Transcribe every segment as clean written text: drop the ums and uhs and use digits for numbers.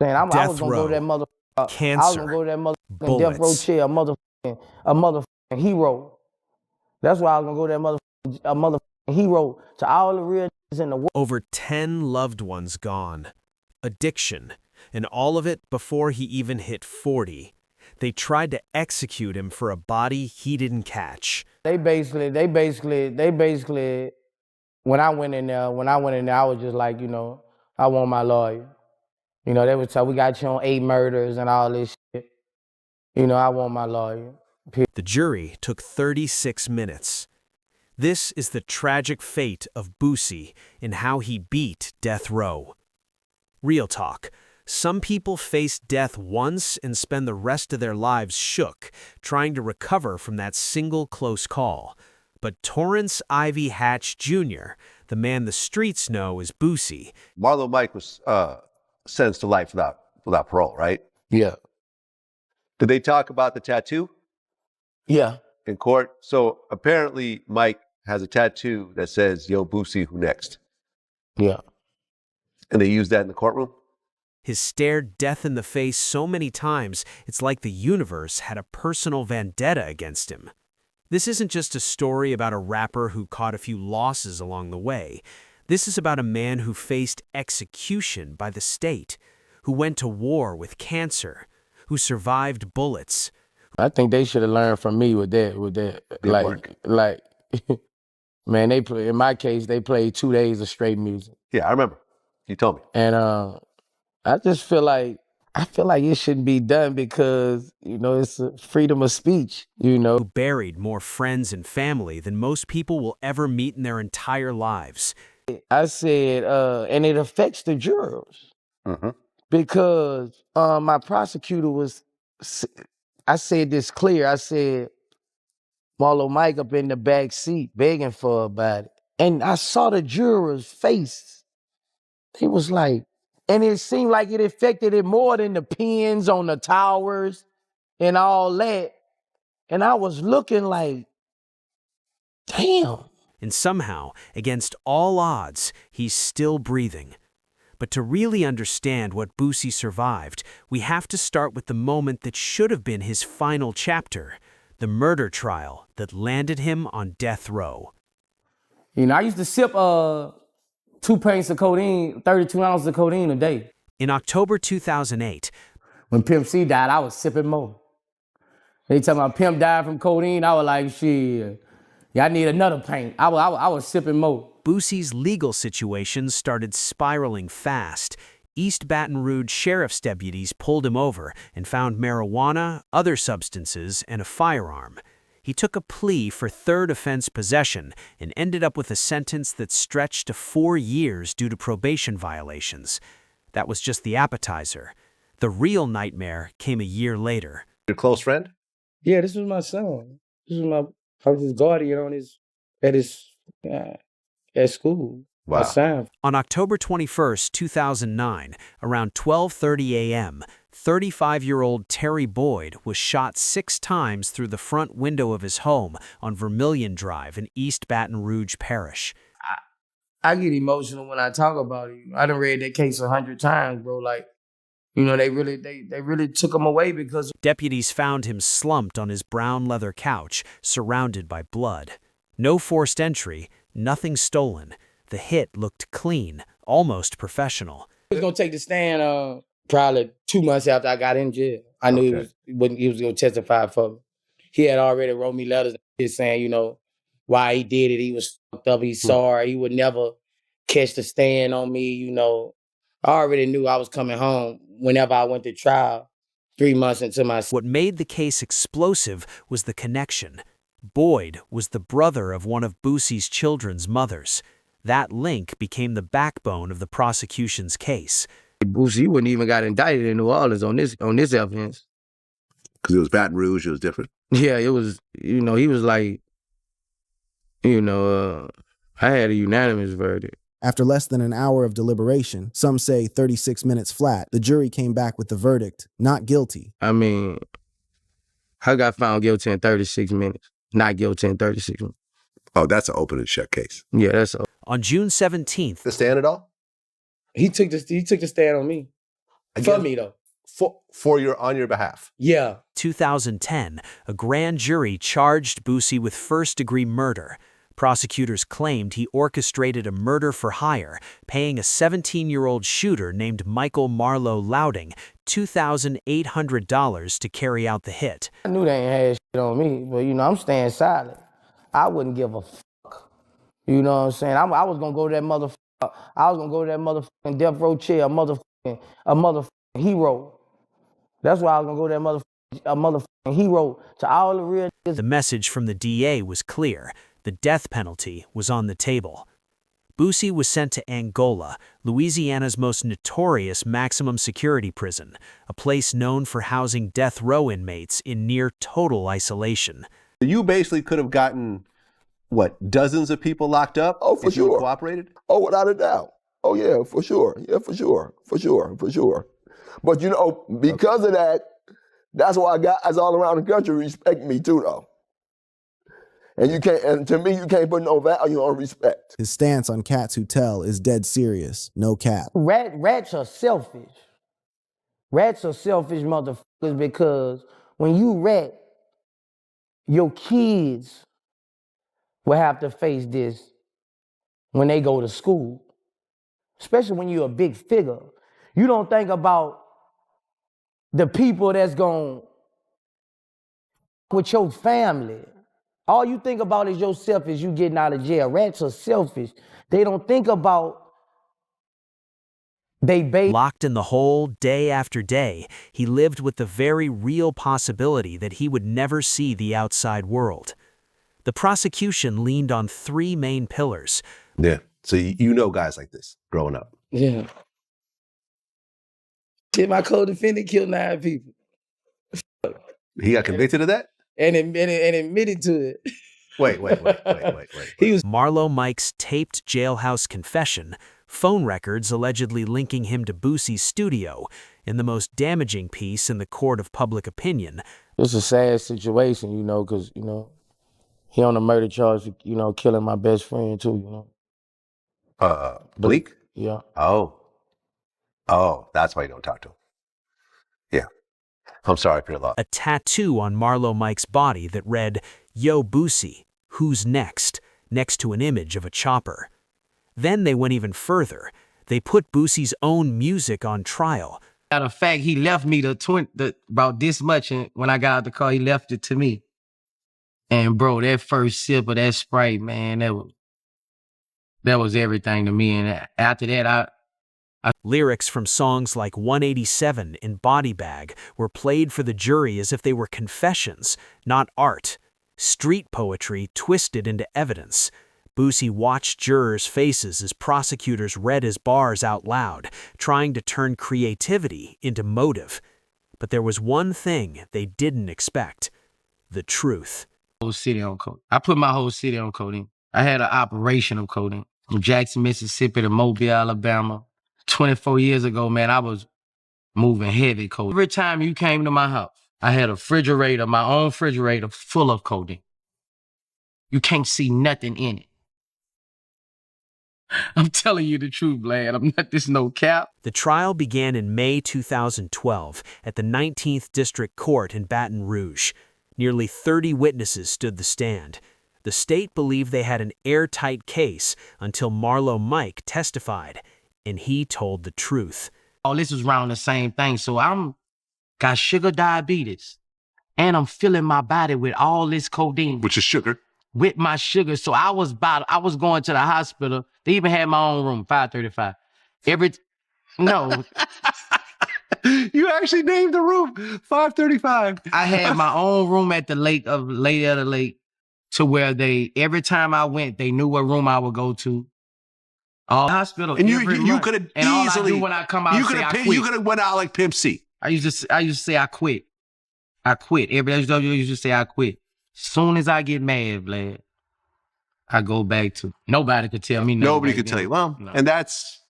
I was Death gonna go to that row, I was gonna cancer, go to that motherfucking death row bullets. chair, a motherfucking hero. That's why I was gonna go to a motherfucking hero to all the real in the world. Over 10 loved ones gone. Addiction, and all of it before he even hit 40. They tried to execute him for a body he didn't catch. They basically, when I went in there, I was just like, I want my lawyer. They would tell we got you on 8 murders and all this shit. I want my lawyer. The jury took 36 minutes. This is the tragic fate of Boosie and how he beat death row. Real talk. Some people face death once and spend the rest of their lives shook, trying to recover from that single close call. But Torrance Ivy Hatch Jr., the man the streets know as Boosie, Marlo Mike was sentenced to life without parole, right? Yeah. Did they talk about the tattoo Yeah. in court? So apparently Mike has a tattoo that says, "Yo, Boosie, who next?" Yeah. And they used that in the courtroom? has stared death in the face so many times it's like the universe had a personal vendetta against him. This isn't just a story about a rapper who caught a few losses along the way. This is about a man who faced execution by the state, who went to war with cancer, who survived bullets. I think they should have learned from me with that. Like, man, in my case, they played 2 days of straight music. Yeah, I remember. You told me. And I just feel like it shouldn't be done because, it's a freedom of speech, Who buried more friends and family than most people will ever meet in their entire lives. I said, and it affects the jurors. Mm-hmm. Because my prosecutor I said this clear. I said, Marlo Mike up in the back seat begging for about it. And I saw the jurors' face. They was like, and it seemed like it affected it more than the pins on the towers and all that. And I was looking like, damn. And somehow, against all odds, he's still breathing. But to really understand what Boosie survived, we have to start with the moment that should have been his final chapter, the murder trial that landed him on death row. I used to sip 2 pints of codeine, 32 ounces of codeine a day. In October 2008, when Pimp C died, I was sipping more. They tell me Pimp died from codeine, I was like, shit, yeah, I need another pint. I was sipping more. Boosie's legal situation started spiraling fast. East Baton Rouge sheriff's deputies pulled him over and found marijuana, other substances, and a firearm. He took a plea for third offense possession and ended up with a sentence that stretched to 4 years due to probation violations. That was just the appetizer. The real nightmare came a year later. Your close friend? Yeah, this was my son. I was his guardian at school. Wow. My son. On October 21st, 2009, around 12:30 a.m., 35-year-old Terry Boyd was shot 6 times through the front window of his home on Vermilion Drive in East Baton Rouge Parish. I get emotional when I talk about it. I done read that case 100 times, bro. Like, they really took him away because Deputies found him slumped on his brown leather couch, surrounded by blood. No forced entry, nothing stolen. The hit looked clean, almost professional. he was gonna take the stand probably 2 months after I got in jail. I knew he was gonna testify for me. He had already wrote me letters saying, why he did it. He was fucked up. He's sorry. He would never catch the stand on me. I already knew I was coming home whenever I went to trial 3 months into my... What made the case explosive was the connection. Boyd was the brother of one of Boosie's children's mothers. That link became the backbone of the prosecution's case. Boosie wouldn't even got indicted in New Orleans on this evidence. Because it was Baton Rouge, it was different. Yeah, it was, he was like, I had a unanimous verdict. After less than an hour of deliberation, some say 36 minutes flat, the jury came back with the verdict, not guilty. I mean, I got found guilty in 36 minutes, not guilty in 36 minutes. Oh, that's an open and shut case. Yeah, that's all. On June 17th, The stand at all? He took the stand on me. For me, though. On your behalf. Yeah. 2010, a grand jury charged Boosie with first-degree murder. Prosecutors claimed he orchestrated a murder for hire, paying a 17-year-old shooter named Michael Marlowe Louding $2,800 to carry out the hit. I knew they ain't had shit on me, but, you know, I'm staying silent. I wouldn't give a fuck. You know what I'm saying? I was going to go to that motherfucker. I was going to go to that motherfucking death row chair, a motherfucking hero. That's why I was going to go to that motherfucking hero to all the real niggas. The message from the DA was clear. The death penalty was on the table. Boosie was sent to Angola, Louisiana's most notorious maximum security prison, a place known for housing death row inmates in near total isolation. You basically could have gotten, what, dozens of people locked up? Oh, for if you sure. cooperated? Oh, without a doubt. Oh, yeah, for sure. Yeah, for sure. For sure. For sure. But, you know, because of that, that's why guys all around the country respect me too, though. And to me, you can't put no value on respect. His stance on cats who tell is dead serious, no cap. Rats are selfish. Rats are selfish motherfuckers because when you rat, your kids will have to face this when they go to school. Especially when you're a big figure. You don't think about the people that's going with your family. All you think about is yourself as you getting out of jail. Rats are selfish. They don't think about they baby. Locked in the hole day after day, he lived with the very real possibility that he would never see the outside world. The prosecution leaned on three main pillars. Yeah. So you know guys like this growing up. Yeah. Shit, my co-defendant killed 9 people. He got convicted of that? And admitted to it. Wait. He was Marlowe Mike's taped jailhouse confession, phone records allegedly linking him to Boosie's studio, in the most damaging piece in the court of public opinion. It's a sad situation, you know, because, you know, he on a murder charge for, you know, killing my best friend too, you know. Bleak? Yeah. Oh, that's why you don't talk to him. Yeah. I'm sorry for your loss. A tattoo on Marlowe Mike's body that read, "Yo Boosie, who's next?" next to an image of a chopper. Then they went even further. They put Boosie's own music on trial. Matter of fact, he left me about this much, and when I got out the car, he left it to me. And bro, that first sip of that Sprite, man, that was everything to me. And after that, Lyrics from songs like 187 and Body Bag were played for the jury as if they were confessions, not art. Street poetry twisted into evidence. Boosie watched jurors' faces as prosecutors read his bars out loud, trying to turn creativity into motive. But there was one thing they didn't expect: the truth. whole city on codeine. I put my whole city on codeine. I had an operation of codeine from Jackson, Mississippi to Mobile, Alabama. 24 years ago, man, I was moving heavy codeine. Every time you came to my house, I had a refrigerator, my own refrigerator full of codeine. You can't see nothing in it. I'm telling you the truth, lad. I'm not this no cap. The trial began in May 2012 at the 19th District Court in Baton Rouge. Nearly 30 witnesses stood the stand. The state believed they had an airtight case until Marlowe Mike testified, and he told the truth. All this was around the same thing. So got sugar diabetes, and I'm filling my body with all this codeine. Which is sugar. With my sugar. So I was going to the hospital. They even had my own room, 535. No. You actually named the room 535. I had my own room at the lake of the lake, to where every time I went, they knew what room I would go to. All hospital. And you could have easily. All I do when I come out, I quit. You could have went out like Pimp C. I used to say I quit. I quit. Every day I used to say I quit. Soon as I get mad, Vlad, I go back to nobody could tell me nothing. Nobody could tell you. Well, no. And that's,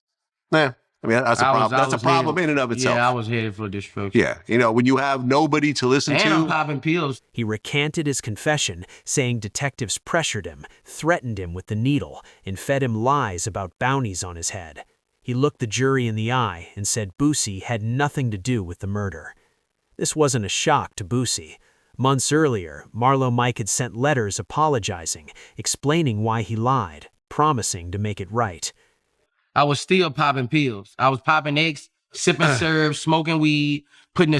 I mean, that's a problem. That's a problem in and of itself. Yeah, I was headed for destruction. Yeah, you know, when you have nobody to listen to. And I'm popping pills. He recanted his confession, saying detectives pressured him, threatened him with the needle, and fed him lies about bounties on his head. He looked the jury in the eye and said Boosie had nothing to do with the murder. This wasn't a shock to Boosie. Months earlier, Marlo Mike had sent letters apologizing, explaining why he lied, promising to make it right. I was still popping pills. I was popping X, sipping syrup, smoking weed, putting the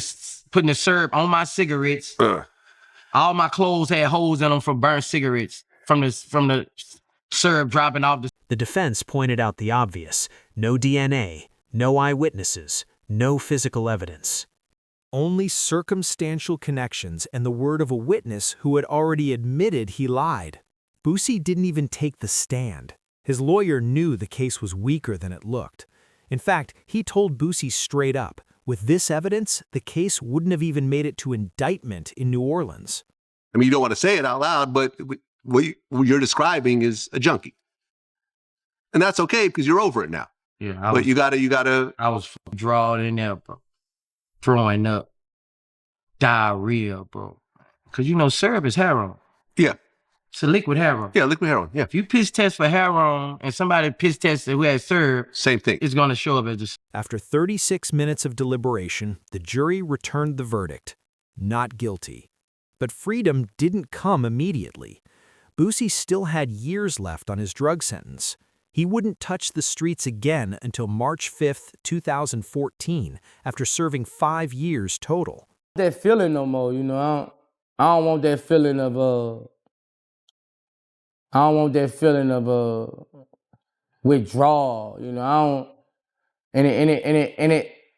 syrup on my cigarettes. All my clothes had holes in them from burnt cigarettes, from the syrup dropping off the... The defense pointed out the obvious: no DNA, no eyewitnesses, no physical evidence. Only circumstantial connections and the word of a witness who had already admitted he lied. Boosie didn't even take the stand. His lawyer knew the case was weaker than it looked. In fact, he told Boosie straight up, with this evidence, the case wouldn't have even made it to indictment in New Orleans. I mean, you don't want to say it out loud, but what you're describing is a junkie. And that's okay because you're over it now. Yeah, but you gotta. I was drawing in there, bro. Throwing up. Diarrhea, bro. Because, syrup is heroin. Yeah. It's a liquid heroin. Yeah, liquid heroin. Yeah. If you piss test for heroin and somebody piss tested who has syrup, same thing. It's going to show up as the... After 36 minutes of deliberation, the jury returned the verdict: not guilty. But freedom didn't come immediately. Boosie still had years left on his drug sentence. He wouldn't touch the streets again until March 5th, 2014, after serving 5 years total. That feeling no more, I don't want that feeling of I don't want that feeling of withdrawal, I don't,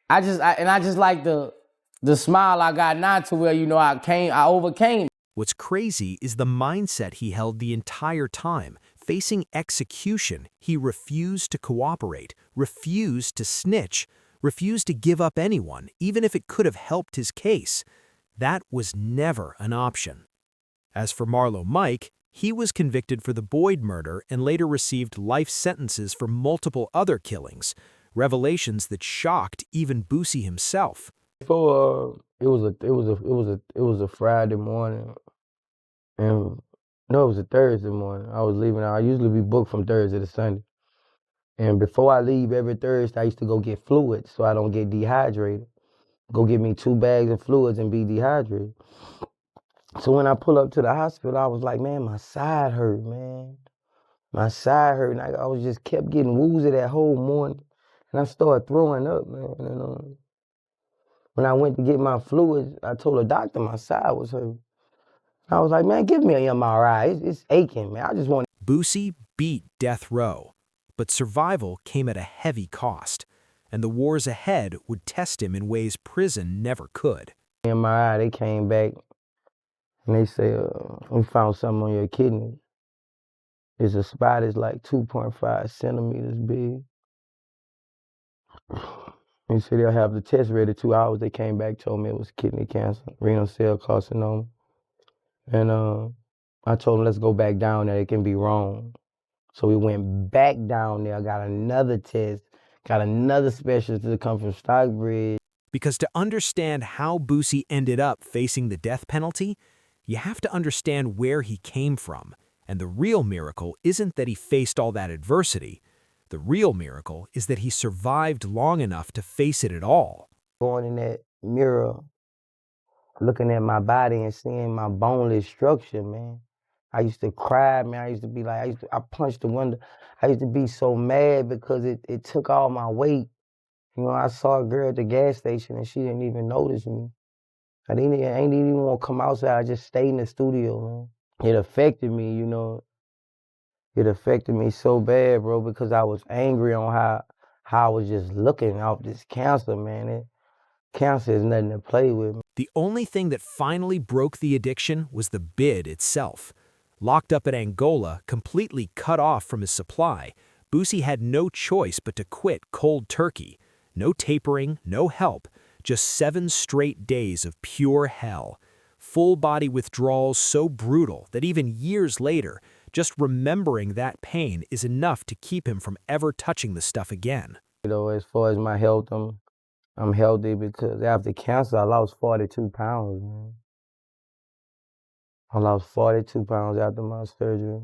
I just like the smile I got now to where, I overcame. What's crazy is the mindset he held the entire time. Facing execution, he refused to cooperate, refused to snitch, refused to give up anyone, even if it could have helped his case. That was never an option. As for Marlo Mike, he was convicted for the Boyd murder and later received life sentences for multiple other killings, revelations that shocked even Boosie himself. Before it was a Friday morning, and no, it was a Thursday morning. I was leaving out. I usually be booked from Thursday to Sunday. And before I leave every Thursday, I used to go get fluids so I don't get dehydrated. Go get me 2 bags of fluids and be dehydrated. So when I pull up to the hospital, I was like, man, my side hurt, man. My side hurt. And I was just kept getting woozy that whole morning. And I started throwing up, man. And when I went to get my fluids, I told the doctor my side was hurting. I was like, man, give me an MRI. It's aching, man. I just want... Boosie beat death row, but survival came at a heavy cost, and the wars ahead would test him in ways prison never could. MRI, they came back, and they say, we found something on your kidney. It's a spot that's like 2.5 centimeters big. They said they'll have the test ready 2 hours. They came back, told me it was kidney cancer, renal cell carcinoma. And I told them, let's go back down there. It can be wrong. So we went back down there, got another test, got another specialist to come from Stockbridge. Because to understand how Boosie ended up facing the death penalty, you have to understand where he came from. And the real miracle isn't that he faced all that adversity. The real miracle is that he survived long enough to face it at all. Going in that mirror, looking at my body and seeing my boneless structure, man. I used to cry, man. I used to be like, I punched the window. I used to be so mad because it took all my weight. I saw a girl at the gas station and she didn't even notice me. I ain't even want to come outside. I just stayed in the studio, man. It affected me, It affected me so bad, bro, because I was angry on how I was just looking off this cancer, man. Cancer is nothing to play with. The only thing that finally broke the addiction was the bid itself. Locked up at Angola, completely cut off from his supply, Boosie had no choice but to quit cold turkey. No tapering, no help, just 7 straight days of pure hell. Full-body withdrawals so brutal that even years later, just remembering that pain is enough to keep him from ever touching the stuff again. As far as my health, I'm healthy because after cancer, I lost 42 pounds, man. I lost 42 pounds after my surgery.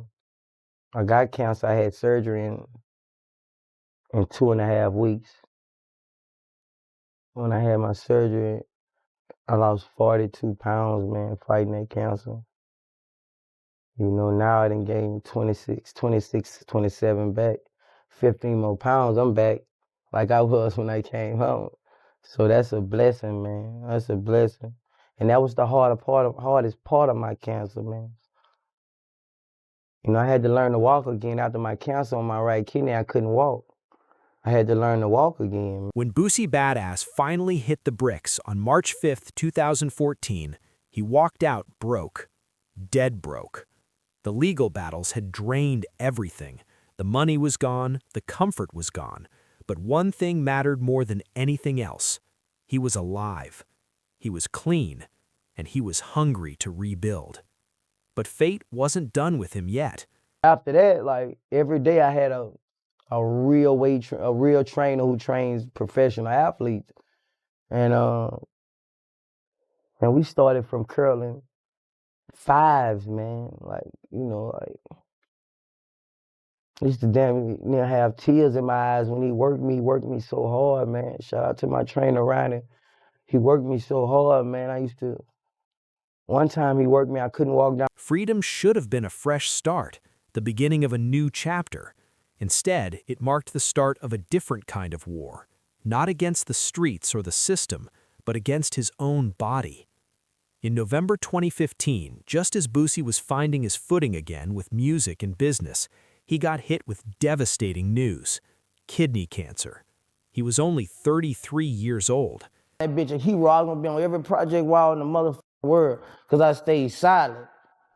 I got cancer, I had surgery in in 2.5 weeks. When I had my surgery, I lost 42 pounds, man, fighting that cancer. You know, now I done gained 27 back. 15 more pounds, I'm back like I was when I came home. So that's a blessing, man. That's a blessing. And that was the hardest part of my cancer, man. You know, I had to learn to walk again after my cancer on my right kidney. I couldn't walk. I had to learn to walk again. When Boosie Badazz finally hit the bricks on March 5, 2014, he walked out broke, dead broke. The legal battles had drained everything. The money was gone, the comfort was gone. But one thing mattered more than anything else. He was alive. He was clean, and he was hungry to rebuild. But fate wasn't done with him yet. After that, like every day I had a real trainer who trains professional athletes. And we started from curling fives, man. Like, you know, like I used to have tears in my eyes when he worked me so hard, man. Shout out to my trainer, Ryan. He worked me so hard, man. One time he worked me, I couldn't walk down. Freedom should have been a fresh start, the beginning of a new chapter. Instead, it marked the start of a different kind of war, not against the streets or the system, but against his own body. In November 2015, just as Boosie was finding his footing again with music and business, he got hit with devastating news: kidney cancer. He was only 33 years old. That bitch a hero. I was gonna be on every project wall in the motherfucking world because I stayed silent.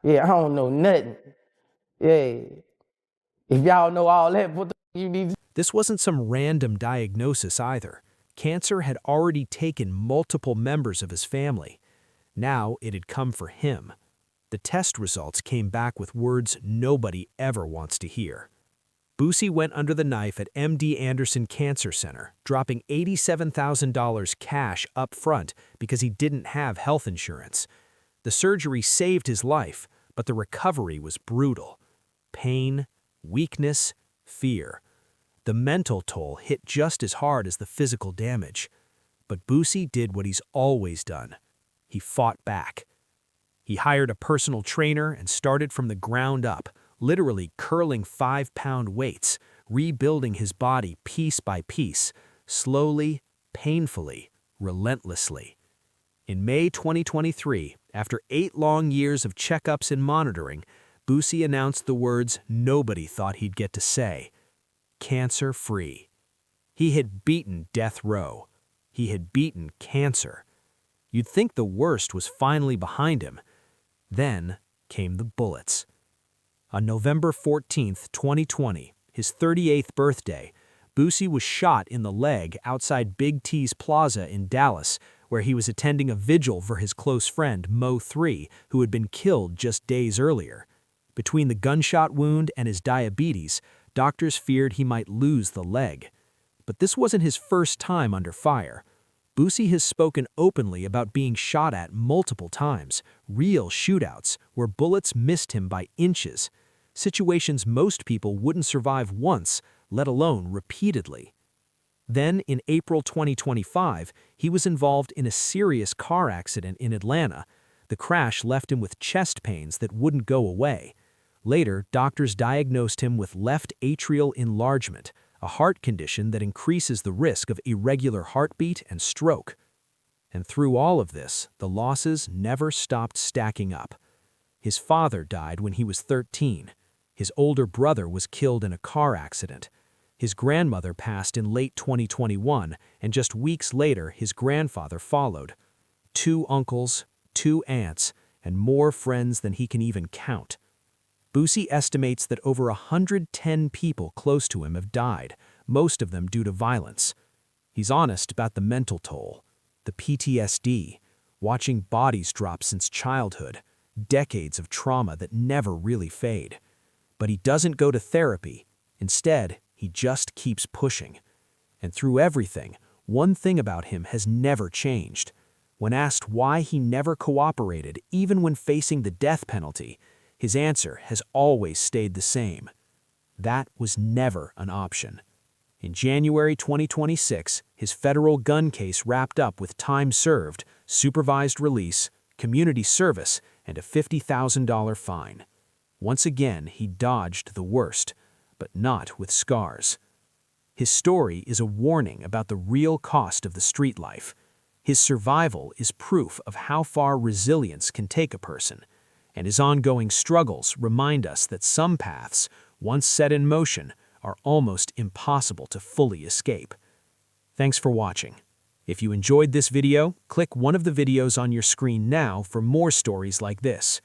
Yeah, I don't know nothing. Yeah. If y'all know all that, what the you need? This wasn't some random diagnosis either. Cancer had already taken multiple members of his family. Now it had come for him. The test results came back with words nobody ever wants to hear. Boosie went under the knife at MD Anderson Cancer Center, dropping $87,000 cash up front because he didn't have health insurance. The surgery saved his life, but the recovery was brutal. Pain, weakness, fear. The mental toll hit just as hard as the physical damage. But Boosie did what he's always done. He fought back. He hired a personal trainer and started from the ground up, literally curling 5-pound weights, rebuilding his body piece by piece, slowly, painfully, relentlessly. In May 2023, after 8 long years of checkups and monitoring, Boosie announced the words nobody thought he'd get to say: cancer-free. He had beaten death row. He had beaten cancer. You'd think the worst was finally behind him. Then came the bullets. On November 14, 2020, his 38th birthday, Boosie was shot in the leg outside Big T's Plaza in Dallas, where he was attending a vigil for his close friend Mo 3, who had been killed just days earlier. Between the gunshot wound and his diabetes, doctors feared he might lose the leg. But this wasn't his first time under fire. Boosie has spoken openly about being shot at multiple times, real shootouts where bullets missed him by inches, situations most people wouldn't survive once, let alone repeatedly. Then, in April 2025, he was involved in a serious car accident in Atlanta. The crash left him with chest pains that wouldn't go away. Later, doctors diagnosed him with left atrial enlargement, a heart condition that increases the risk of irregular heartbeat and stroke. And through all of this, the losses never stopped stacking up. His father died when he was 13. His older brother was killed in a car accident. His grandmother passed in late 2021, and just weeks later, his grandfather followed. 2 uncles, 2 aunts, and more friends than he can even count. Boosie estimates that over 110 people close to him have died, most of them due to violence. He's honest about the mental toll, the PTSD, watching bodies drop since childhood, decades of trauma that never really fade. But he doesn't go to therapy. Instead, he just keeps pushing. And through everything, one thing about him has never changed. When asked why he never cooperated, even when facing the death penalty, his answer has always stayed the same. That was never an option. In January 2026, his federal gun case wrapped up with time served, supervised release, community service, and a $50,000 fine. Once again, he dodged the worst, but not with scars. His story is a warning about the real cost of the street life. His survival is proof of how far resilience can take a person, and his ongoing struggles remind us that some paths, once set in motion, are almost impossible to fully escape. Thanks for watching. If you enjoyed this video, click one of the videos on your screen now for more stories like this.